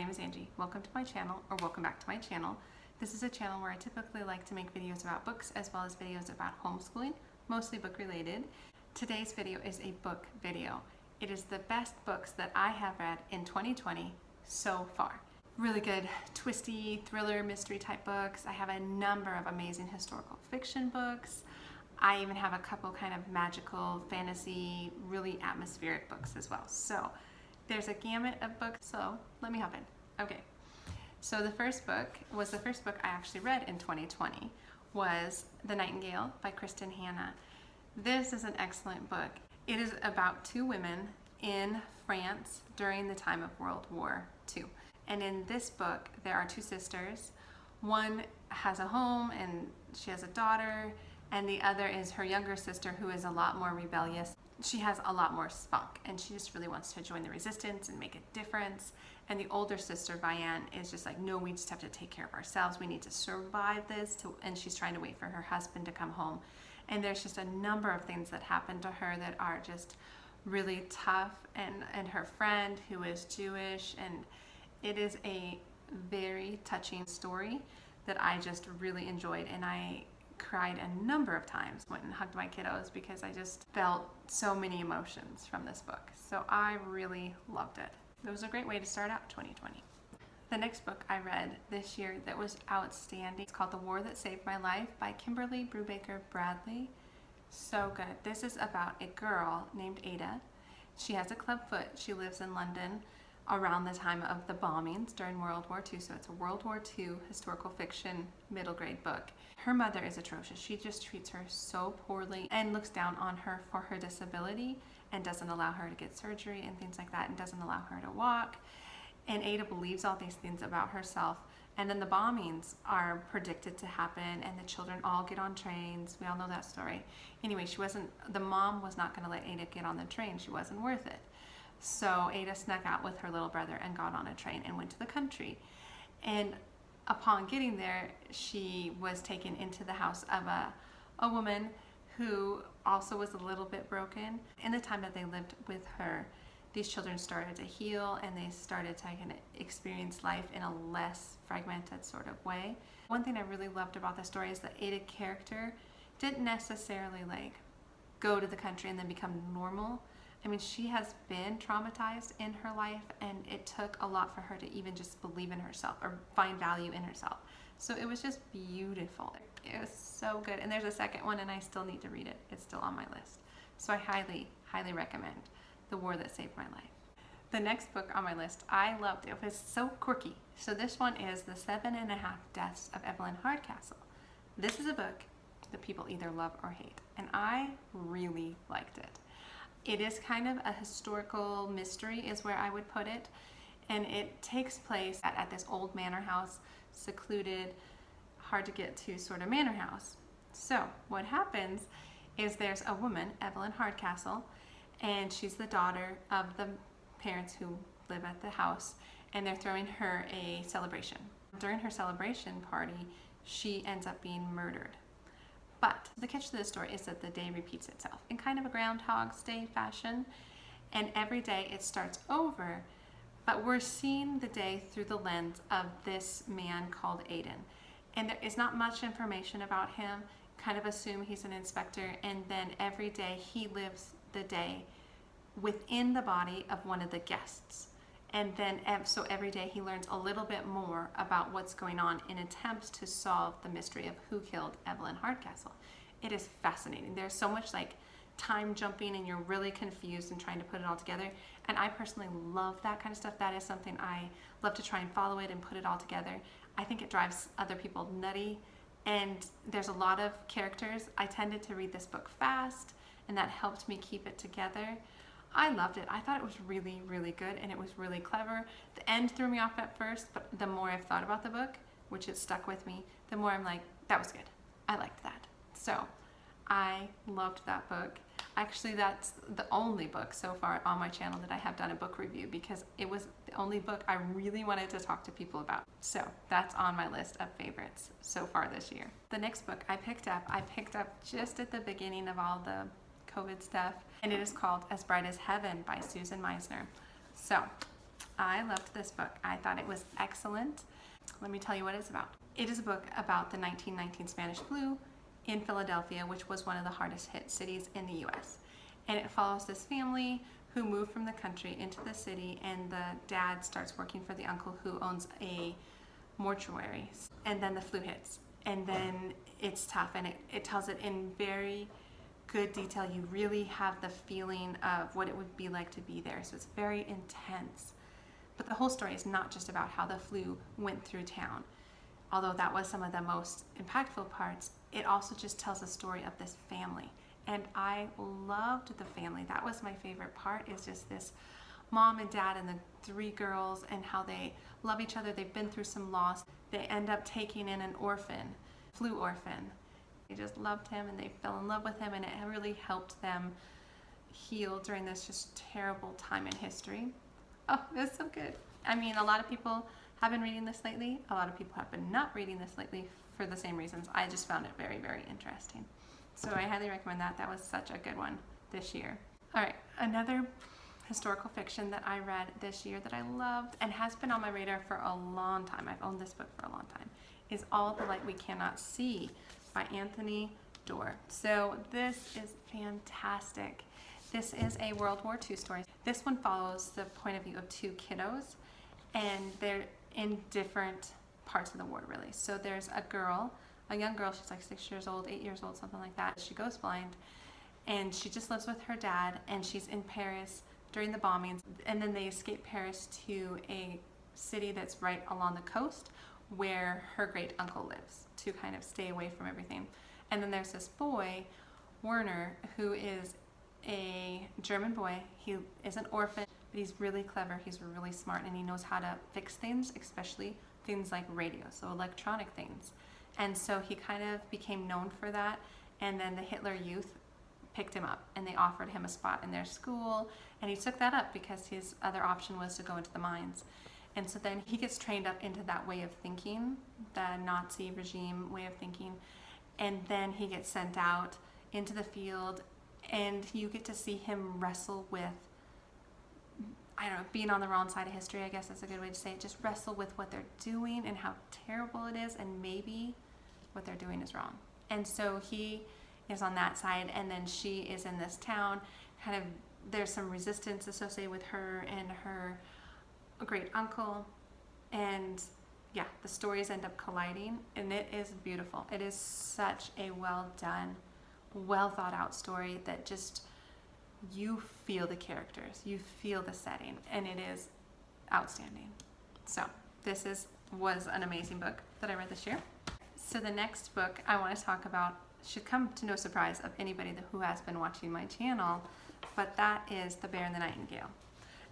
name is Angie. Welcome to my channel, or welcome back to my channel. This is a channel where I typically like to make videos about books as well as videos about homeschooling, mostly book related. Today's video is a book video. It is the best books that I have read in 2020 so far. Really good twisty thriller mystery type books. I have a number of amazing historical fiction books. I even have a couple kind of magical fantasy, really atmospheric books as well. So there's a gamut of books, so let me hop in. Okay, so the first book I actually read in 2020 was The Nightingale by Kristen Hanna. This is an excellent book. It is about two women in France during the time of World War II. And in this book, there are two sisters. One has a home and she has a daughter, and the other is her younger sister who is a lot more rebellious. She has a lot more spunk and she just really wants to join the resistance and make a difference. And the older sister, Vianne, is just like, no, we just have to take care of ourselves. We need to survive this. And she's trying to wait for her husband to come home. And there's just a number of things that happen to her that are just really tough. And her friend who is Jewish, and it is a very touching story that I just really enjoyed. And I cried a number of times, went and hugged my kiddos because I just felt so many emotions from this book. So I really loved it. It was a great way to start out 2020. The next book I read this year that was outstanding, it's called The War That Saved My Life by Kimberly Brubaker Bradley. So good. This is about a girl named Ada. She has a club foot. She lives in London around the time of the bombings during World War II. So it's a World War II historical fiction middle grade book. Her mother is atrocious. She just treats her so poorly and looks down on her for her disability and doesn't allow her to get surgery and things like that, and doesn't allow her to walk. And Ada believes all these things about herself. And then the bombings are predicted to happen and the children all get on trains. We all know that story. Anyway, the mom was not going to let Ada get on the train. She wasn't worth it. So Ada snuck out with her little brother and got on a train and went to the country. And upon getting there, she was taken into the house of a woman who also was a little bit broken. In the time that they lived with her, these children started to heal and they started to kind of experience life in a less fragmented sort of way. One thing I really loved about the story is that Ada character didn't necessarily like go to the country and then become normal. I mean, she has been traumatized in her life, and it took a lot for her to even just believe in herself or find value in herself. So it was just beautiful. It was so good. And there's a second one, and I still need to read it. It's still on my list. So I highly, highly recommend The War That Saved My Life. The next book on my list, I loved. It was so quirky. So this one is The 7.5 Deaths of Evelyn Hardcastle. This is a book that people either love or hate, and I really liked it. It is kind of a historical mystery is where I would put it, and it takes place at this old manor house, secluded, hard to get to sort of manor house. So what happens is there's a woman, Evelyn Hardcastle, and she's the daughter of the parents who live at the house, and they're throwing her a celebration. During her celebration party, she ends up being murdered. But the catch to this story is that the day repeats itself in kind of a Groundhog's Day fashion, and every day it starts over, but we're seeing the day through the lens of this man called Aiden. And there is not much information about him, kind of assume he's an inspector, and then every day he lives the day within the body of one of the guests. And then, so every day he learns a little bit more about what's going on in attempts to solve the mystery of who killed Evelyn Hardcastle. It is fascinating. There's so much like time jumping and you're really confused and trying to put it all together. And I personally love that kind of stuff. That is something I love to try and follow it and put it all together. I think it drives other people nutty. And there's a lot of characters. I tended to read this book fast, and that helped me keep it together. I loved it. I thought it was really, really good, and it was really clever. The end threw me off at first, but the more I've thought about the book, which it stuck with me, the more I'm like, that was good. I liked that. So I loved that book. Actually, that's the only book so far on my channel that I have done a book review, because it was the only book I really wanted to talk to people about. So that's on my list of favorites so far this year. The next book I picked up just at the beginning of all the COVID stuff, and it is called As Bright as Heaven by Susan Meisner. So I loved this book. I thought it was excellent. Let me tell you what it's about. It is a book about the 1919 Spanish flu in Philadelphia, which was one of the hardest hit cities in the US. And it follows this family who moved from the country into the city, and the dad starts working for the uncle who owns a mortuary. And then the flu hits. And then it's tough, and it tells it in very good detail. You really have the feeling of what it would be like to be there. So it's very intense. But the whole story is not just about how the flu went through town. Although that was some of the most impactful parts, it also just tells the story of this family. And I loved the family. That was my favorite part, is just this mom and dad and the 3 girls and how they love each other. They've been through some loss. They end up taking in an orphan, flu orphan. They just loved him and they fell in love with him, and it really helped them heal during this just terrible time in history. Oh, it was so good. I mean, a lot of people have been reading this lately. A lot of people have been not reading this lately for the same reasons. I just found it very, very interesting. So I highly recommend that. That was such a good one this year. All right, another historical fiction that I read this year that I loved and has been on my radar for a long time, I've owned this book for a long time, is All the Light We Cannot See by Anthony Doerr. So this is fantastic. This is a World War II story. This one follows the point of view of 2 kiddos, and they're in different parts of the war, really. So there's a girl, a young girl, she's like 6 years old, 8 years old, something like that. She goes blind, and she just lives with her dad, and she's in Paris during the bombings, and then they escape Paris to a city that's right along the coast where her great uncle lives to kind of stay away from everything. And then there's this boy, Werner, who is a German boy. He is an orphan, but he's really clever, he's really smart, and he knows how to fix things, especially things like radio, so electronic things. And so he kind of became known for that, and then the Hitler Youth picked him up and they offered him a spot in their school, and he took that up because his other option was to go into the mines. And so then he gets trained up into that way of thinking, the Nazi regime way of thinking, and then he gets sent out into the field, and you get to see him wrestle with, I don't know, being on the wrong side of history, I guess that's a good way to say it. Just wrestle with what they're doing and how terrible it is, and maybe what they're doing is wrong. And so he is on that side, and then she is in this town. Kind of, there's some resistance associated with her and her great uncle, and yeah, the stories end up colliding, and it is beautiful. It is such a well done, well thought out story that just, you feel the characters, you feel the setting, and it is outstanding. So this was an amazing book that I read this year. So the next book I want to talk about should come to no surprise of anybody who has been watching my channel, but that is The Bear the Nightingale.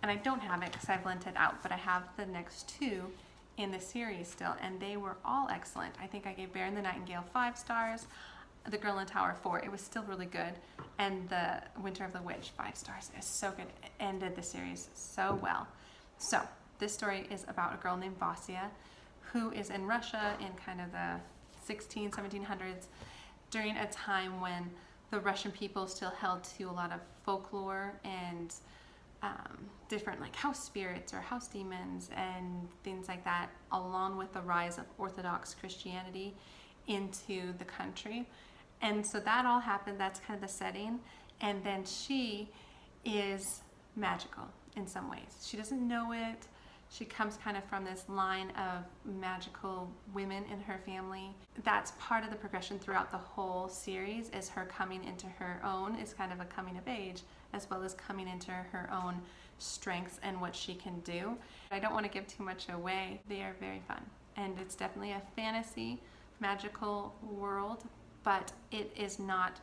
And I don't have it because I've lent it out, but I have the next 2 in the series still, and they were all excellent. I think I gave Bear the Nightingale 5 stars, The Girl in the Tower 4. It was still really good. And The Winter of the Witch, 5 stars. It's so good. It ended the series so well. So this story is about a girl named Vasya who is in Russia in kind of the 1700s during a time when the Russian people still held to a lot of folklore and different like house spirits or house demons and things like that, along with the rise of Orthodox Christianity into the country. And so that all happened. That's kind of the setting. And then she is magical in some ways. She doesn't know it. She comes kind of from this line of magical women in her family. That's part of the progression throughout the whole series, is her coming into her own. It's kind of a coming of age, as well as coming into her own strengths and what she can do. I don't want to give too much away. They are very fun. And it's definitely a fantasy, magical world, but it is not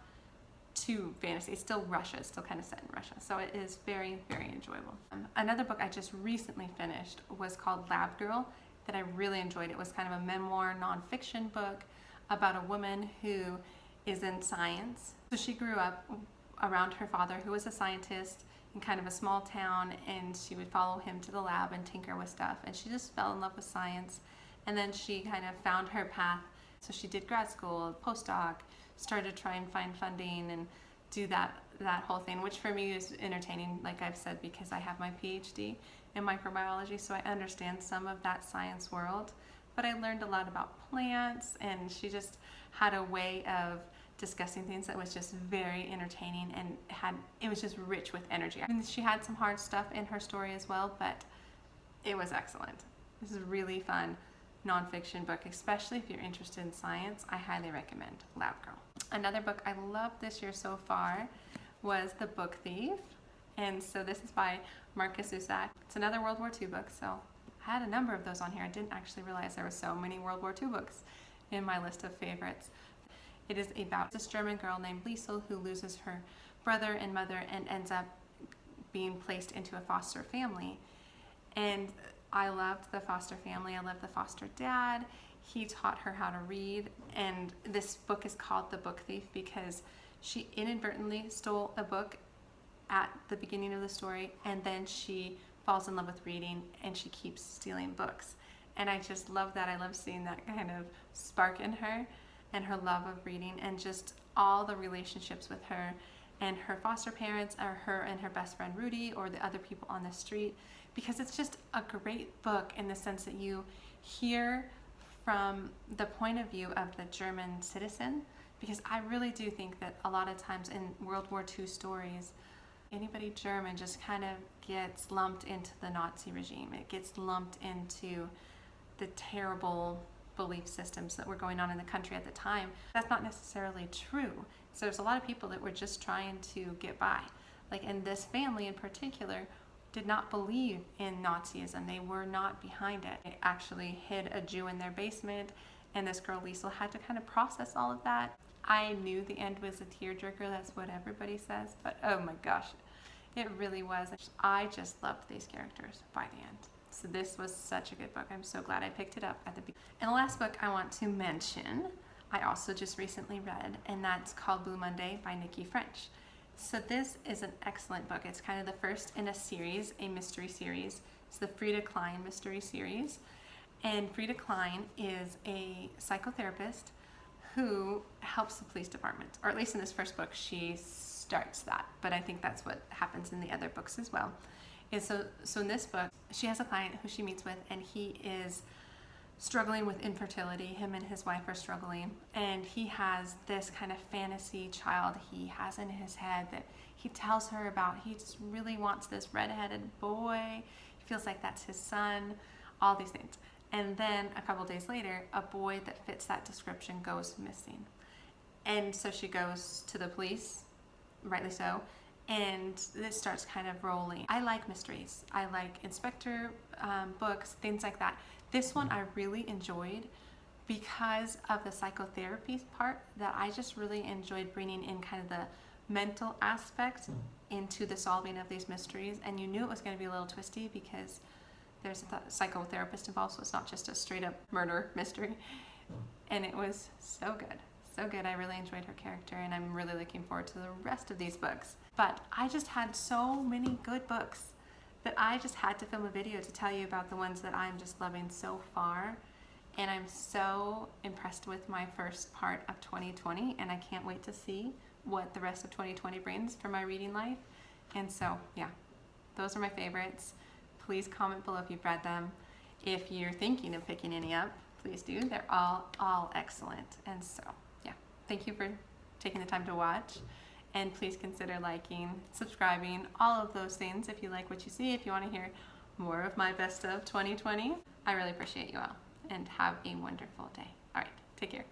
too fantasy. It's still Russia. It's still kind of set in Russia. So it is very, very enjoyable. Another book I just recently finished was called Lab Girl that I really enjoyed. It was kind of a memoir, nonfiction book about a woman who is in science. So she grew up around her father, who was a scientist in kind of a small town, and she would follow him to the lab and tinker with stuff. And she just fell in love with science. And then she kind of found her path. So she did grad school, postdoc, started to try and find funding and do that that whole thing, which for me is entertaining, like I've said, because I have my PhD in microbiology, so I understand some of that science world. But I learned a lot about plants, and she just had a way of discussing things that was just very entertaining, and it was just rich with energy. I mean, she had some hard stuff in her story as well, but it was excellent. This is a really fun nonfiction book, especially if you're interested in science. I highly recommend Loud Girl. Another book I loved this year so far was The Book Thief, and so this is by Marcus Zusak. It's another World War II book, so I had a number of those on here. I didn't actually realize there were so many World War II books in my list of favorites. It is about this German girl named Liesel who loses her brother and mother and ends up being placed into a foster family. And I loved the foster family. I loved the foster dad. He taught her how to read. And this book is called The Book Thief because she inadvertently stole a book at the beginning of the story, and then she falls in love with reading and she keeps stealing books. And I just love that. I love seeing that kind of spark in her and her love of reading, and just all the relationships with her and her foster parents, or her and her best friend Rudy, or the other people on the street, because it's just a great book in the sense that you hear from the point of view of the German citizen, because I really do think that a lot of times in World War II stories, anybody German just kind of gets lumped into the Nazi regime. It gets lumped into the terrible belief systems that were going on in the country at the time. That's not necessarily true. So there's a lot of people that were just trying to get by. Like, in this family in particular did not believe in Nazism. They were not behind it. They actually hid a Jew in their basement, and this girl Liesel had to kind of process all of that. I knew the end was a tearjerker. That's what everybody says, but oh my gosh, it really was. I just loved these characters by the end. So this was such a good book. I'm so glad I picked it up at the beginning. And the last book I want to mention, I also just recently read, and that's called Blue Monday by Nikki French. So this is an excellent book. It's kind of the first in a series, a mystery series. It's the Frida Klein mystery series. And Frida Klein is a psychotherapist who helps the police department, or at least in this first book she starts that, but I think that's what happens in the other books as well. So in this book, she has a client who she meets with, and he is struggling with infertility. Him and his wife are struggling, and he has this kind of fantasy child he has in his head that he tells her about. He just really wants this redheaded boy. He feels like that's his son, all these things. And then a couple days later, a boy that fits that description goes missing. And so she goes to the police, rightly so, and this starts kind of rolling. I like mysteries. I like inspector books, things like that. This one I really enjoyed because of the psychotherapy part, that I just really enjoyed bringing in kind of the mental aspect into the solving of these mysteries. And you knew it was going to be a little twisty because there's a psychotherapist involved, so it's not just a straight up murder mystery. And it was so good. So good. I really enjoyed her character, and I'm really looking forward to the rest of these books. But I just had so many good books that I just had to film a video to tell you about the ones that I'm just loving so far. And I'm so impressed with my first part of 2020, and I can't wait to see what the rest of 2020 brings for my reading life. And so, yeah, those are my favorites. Please comment below if you've read them. If you're thinking of picking any up, please do. They're all excellent. And so, yeah, thank you for taking the time to watch. And please consider liking, subscribing, all of those things if you like what you see. If you want to hear more of my best of 2020, I really appreciate you all. And have a wonderful day. All right, take care.